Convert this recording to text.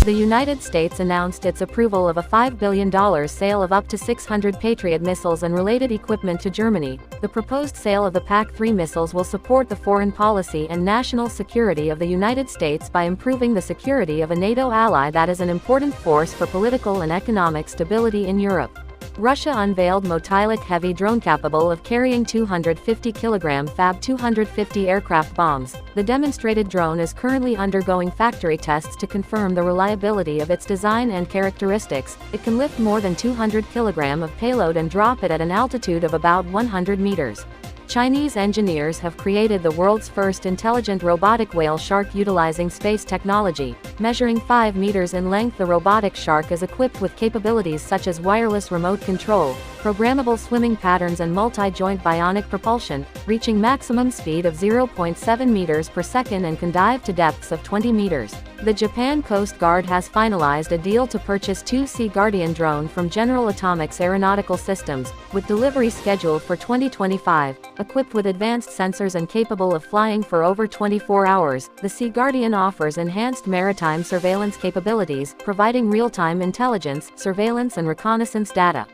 The United States announced its approval of a $5 billion sale of up to 600 Patriot missiles and related equipment to Germany. The proposed sale of the PAC-3 missiles will support the foreign policy and national security of the United States by improving the security of a NATO ally that is an important force for political and economic stability in Europe. Russia unveiled Motylek heavy drone capable of carrying 250 kg Fab-250 aircraft bombs. The demonstrated drone is currently undergoing factory tests to confirm the reliability of its design and characteristics. It can lift more than 200 kg of payload and drop it at an altitude of about 100 meters. Chinese engineers have created the world's first intelligent robotic whale shark utilizing space technology. Measuring 5 meters in length, the robotic shark is equipped with capabilities such as wireless remote control, programmable swimming patterns and multi-joint bionic propulsion, reaching maximum speed of 0.7 meters per second and can dive to depths of 20 meters. The Japan Coast Guard has finalized a deal to purchase 2 SeaGuardian drones from General Atomics Aeronautical Systems, with delivery scheduled for 2025. Equipped with advanced sensors and capable of flying for over 24 hours, the SeaGuardian offers enhanced maritime surveillance capabilities, providing real-time intelligence, surveillance and reconnaissance data.